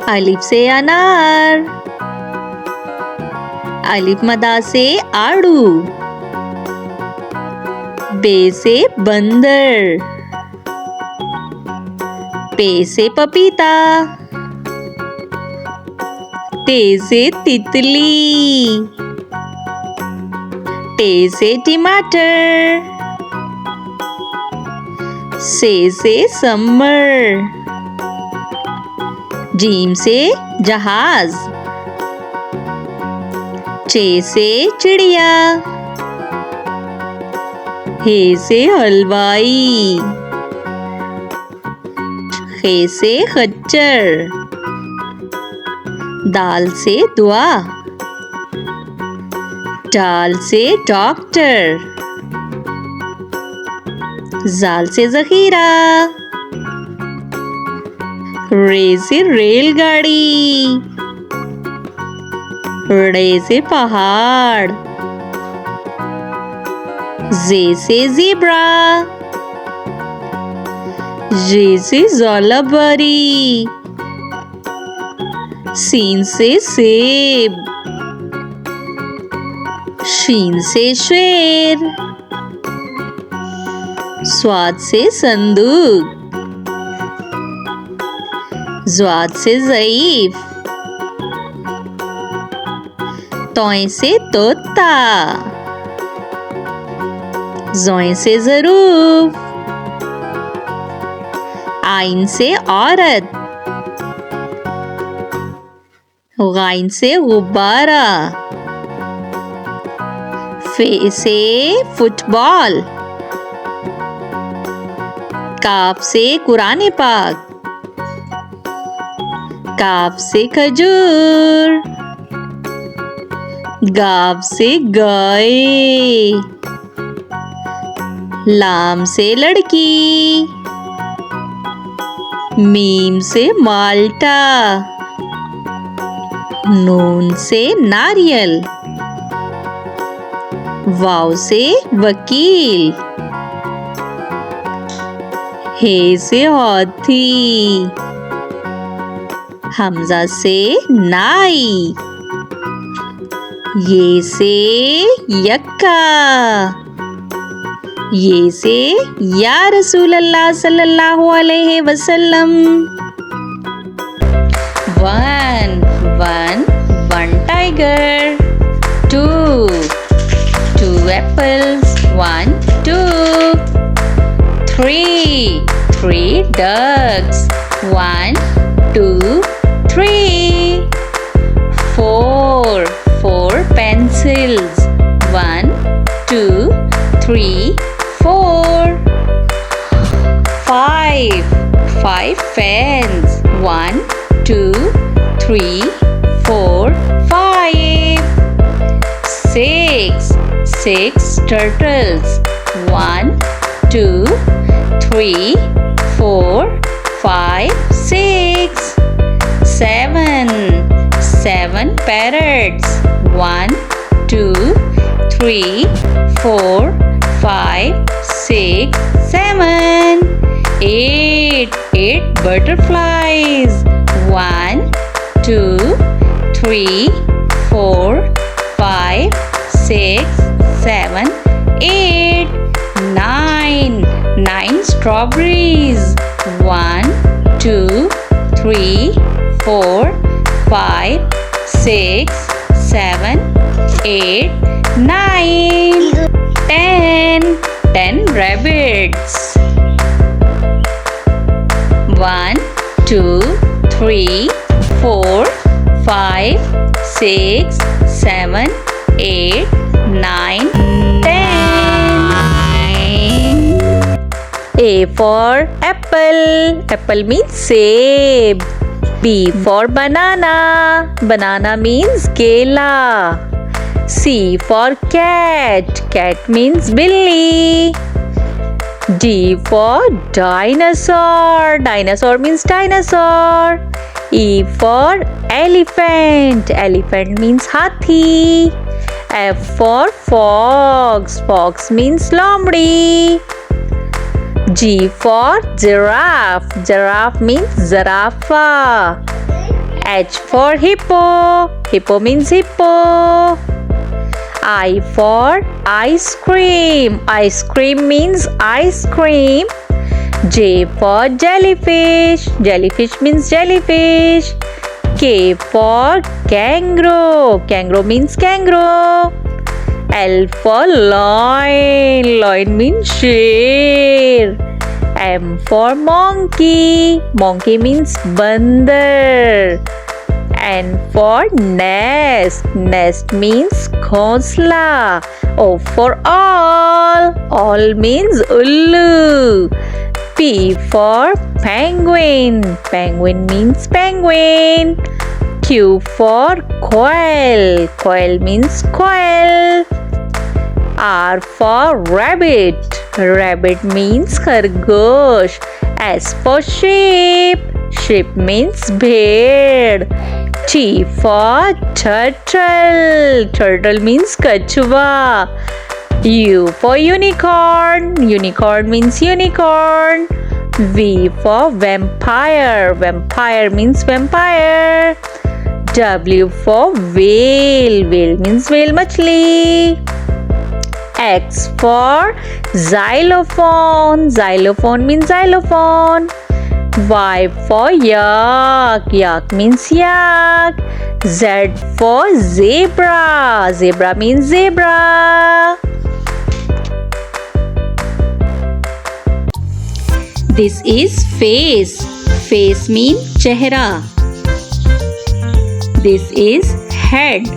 अलिफ से अनार, अलिफ मदा से आड़ू, बे से बंदर, पे से पपीता, ते से तितली, टे से टमाटर, से समर, जीम से जहाज, चे से चिड़िया, हे से हलवाई, खे से खच्चर, दाल से दुआ, डाल से डॉक्टर, जाल से जखीरा, रे से रेलगाड़ी, रे से पहाड़, जे से ज़ेब्रा, जे से ज़ोलाबरी, सीन से सेब, शीन से शेर, स्वाद से संदूक, ज़्वाद से ज़ईफ, तोय से तोता, ज़ोय से ज़रूफ, आइन से औरत, गाइन से गुब्बारा, फे से फुटबॉल, काफ से कुरान पाक, काफ से खजूर, गाफ से गाय, लाम से लड़की, मीम से माल्टा, नून से नारियल, वाव से वकील, हे से हाथी, हमजा से नाई, ये से यक्का, ये से या रसूल अल्लाह सल्लल्लाहु अलैहि वसल्लम। One tiger, two apples, 1, 2, 3 ducks, 1, 2, 3, 4 pencils, 1, 2, 3, 4, 5 fans, 1, 2, 3, 4, 5, 6 turtles, 1, 2, 3, 4, 5, 6, 7 parrots, 1, 2, 3, 4, 5, 6, 7, 8 butterflies, 1, 2, 3, 4, 5, 6, 7, 8, 9 strawberries, 1, 2, 3, 4, 5, 6, 7, 8, 9, 10 rabbits, 1, 2, 3, 4, 5, 6, 7, 8, 9, 10. A for apple. Apple means seb. B for banana. Banana means kela. C for cat. Cat means billy. D for dinosaur. Dinosaur means dinosaur. E for elephant. Elephant means hathi. F for fox. Fox means lomdi. G for giraffe. Giraffe means zarafa. H for hippo. Hippo means hippo. I for ice cream. Ice cream means ice cream. J for jellyfish. Jellyfish means jellyfish. K for kangaroo. Kangaroo means kangaroo. L for lion. Lion means sheer. M for monkey. Monkey means bandar. N for nest. Nest means ghonsla. O for all. All means ullu. P for penguin. Penguin means penguin. Q for quail. Quail means quail. R for rabbit. Rabbit means khargosh. S for sheep. Sheep means bhed. T for turtle. Turtle means kachwa. U for unicorn. Unicorn means unicorn. V for vampire. Vampire means vampire. W for whale. Whale means whale machli. X for xylophone. Xylophone means xylophone. Y for yak. Yak means yak. Z for zebra. Zebra means zebra. This is face. Face means chehra. This is head.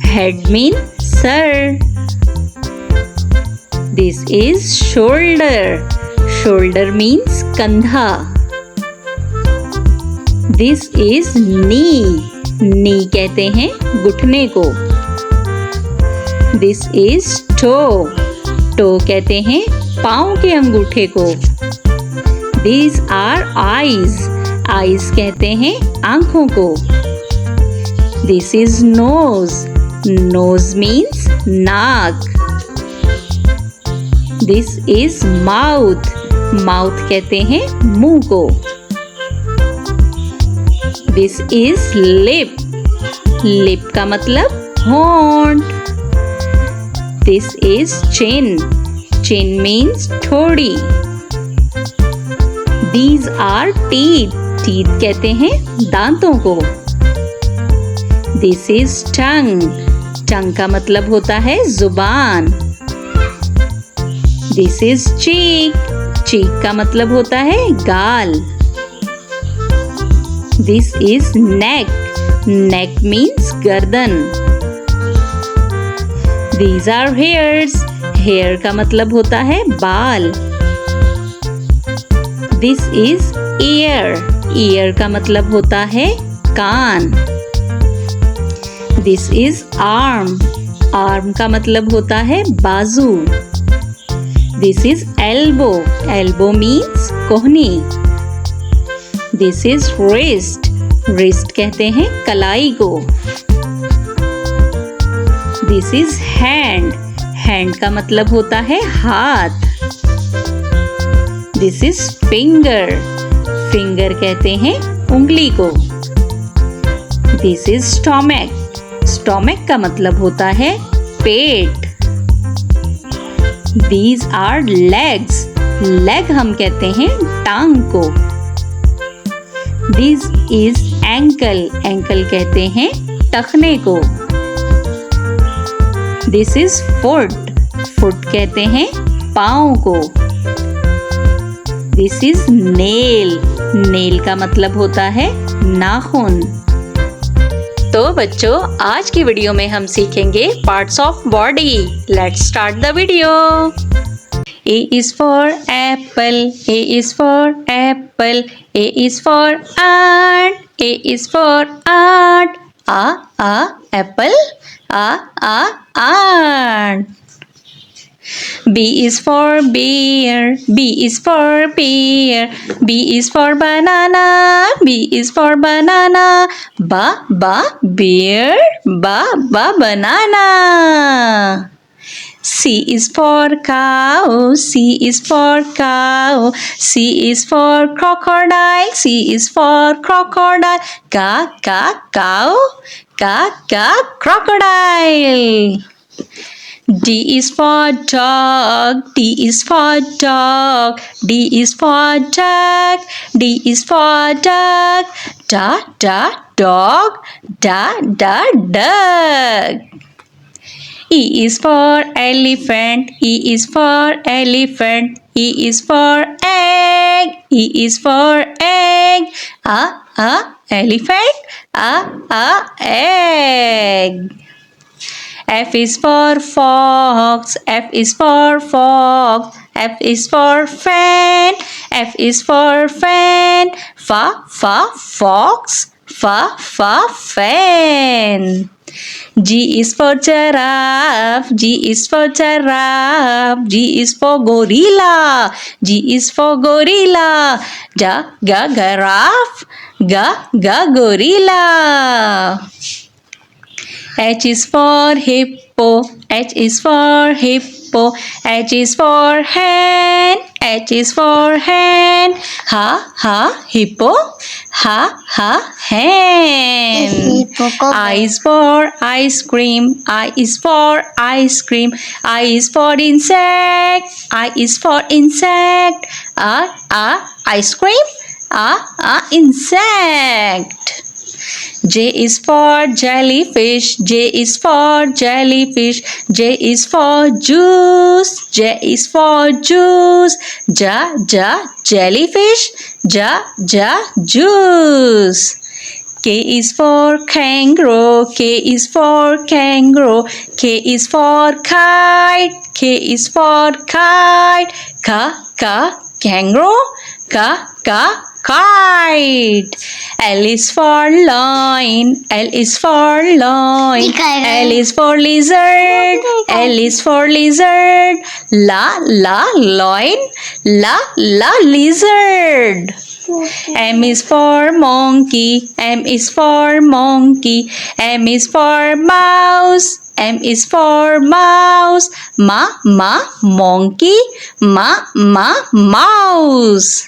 Head means sir. This is shoulder. Shoulder means kandha. This is knee. Knee कहते हैं घुटने को. This is toe. Toe कहते हैं पाँव के अंगूठे को. These are eyes. Eyes कहते हैं आँखों को. This is nose. Nose means नाक. This is mouth. Mouth कहते हैं मुंह को. This is lip. Lip का मतलब होंठ. This is chin. Chin means ठोड़ी. These are teeth. Teeth कहते हैं दांतों को. This is tongue. Tongue का मतलब होता है जुबान. This is cheek. Cheek का मतलब होता है गाल. This is neck. Neck means गर्दन. These are hairs. Hair का मतलब होता है बाल. This is ear. Ear का मतलब होता है कान. This is arm. Arm का मतलब होता है बाजू. This is elbow. Elbow means कोहनी. This is wrist. Wrist कहते हैं कलाई को. This is hand. Hand का मतलब होता है हाथ. This is finger. Finger कहते हैं उंगली को. This is stomach. Stomach का मतलब होता है पेट. These are legs. Leg हम कहते हैं टांग को. This is ankle. Ankle कहते हैं टखने को. This is foot. Foot कहते हैं पाँव को. This is nail. Nail का मतलब होता है नाखून. तो बच्चों आज की वीडियो में हम सीखेंगे parts of body. Let's start the video. A is for apple. A is for apple. A is for ant. A is for ant. Apple. Ant. B is for bear. B is for bear. B is for banana. B is for banana. Bear. Banana. C is for cow, C is for cow. C is for crocodile, C is for crocodile. Cow, crocodile. D is for dog, D is for dog. D is for duck, D is for duck. Dog, duck. E is for elephant, E is for elephant. E is for egg, E is for egg. Elephant, egg. F is for fox, F is for fox. F is for fan, F is for fan. Fox, fan. G is for giraffe, G is for giraffe. G is for gorilla, G is for gorilla. Giraffe, gorilla. H is for hippo, H is for hippo. H is for hen, H is for hen. Hippo, hen. I is for ice cream, I is for ice cream. I is for insect, I is for insect. Ice cream, insect. J is for jellyfish, J is for jellyfish. J is for juice, J is for juice. Jellyfish, juice. K is for kangaroo, K is for kangaroo. K is for kite, K is for kite. Kangaroo, kite. L is for lion, L is for lion. L is for lizard, L is for lizard. Lion, lizard. M is for monkey, M is for monkey. M is for mouse, M is for mouse. Monkey, mouse.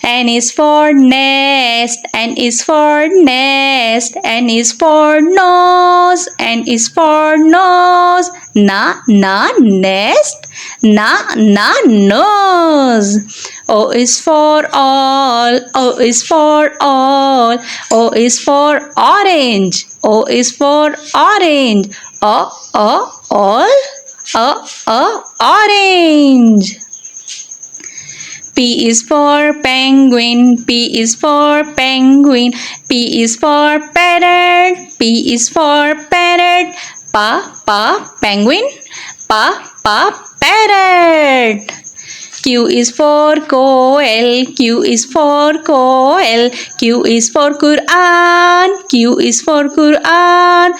N is for nest, N is for nest. N is for nose, N is for nose. Nest, nose. O is for all, O is for all. O is for orange, O is for orange. Orange. P is for penguin, P is for penguin. P is for parrot, P is for parrot. Penguin, parrot. Q is for coel, Q is for coel. Q is for Quran, Q is for Quran.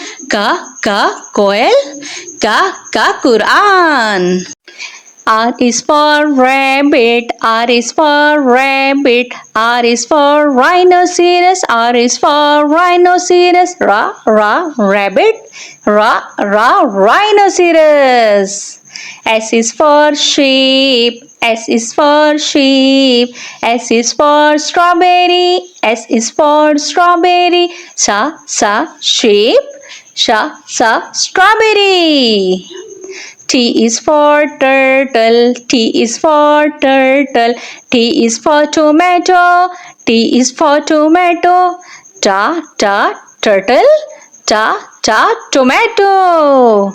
Coel, Quran. R is for rabbit, R is for rabbit. R is for rhinoceros, R is for rhinoceros. Rabbit, rhinoceros. S is for sheep, S is for sheep. S is for strawberry, S is for strawberry. Sheep, strawberry. T is for turtle, T is for turtle. T is for tomato, T is for tomato. Turtle, tomato.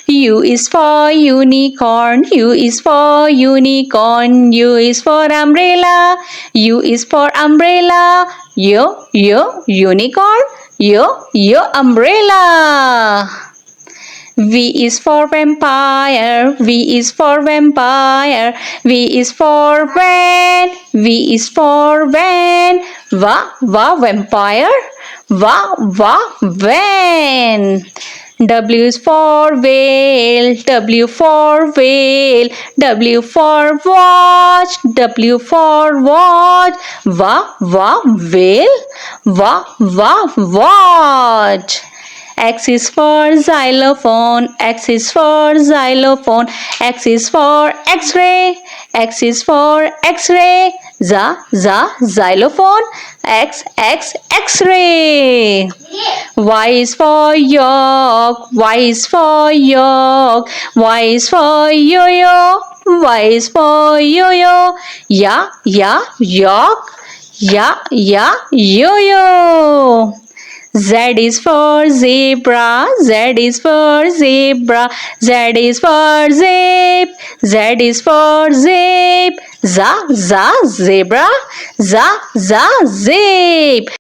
U is for unicorn, U is for unicorn. U is for umbrella, U is for umbrella. Unicorn, umbrella. V is for vampire, V is for vampire. V is for van, V is for van. Vampire, van. W is for whale, W for whale. W for watch, W for watch. Whale, watch. X is for xylophone. X is for xylophone. X is for X-ray. X is for X-ray. Xylophone. X-ray. Y is for york. Y is for york. Y is for yo-yo. Y is for yo-yo. York. Yo-yo. Z is for zebra. Z is for zebra. Z is for zip. Z is for zip. Zebra. Zip.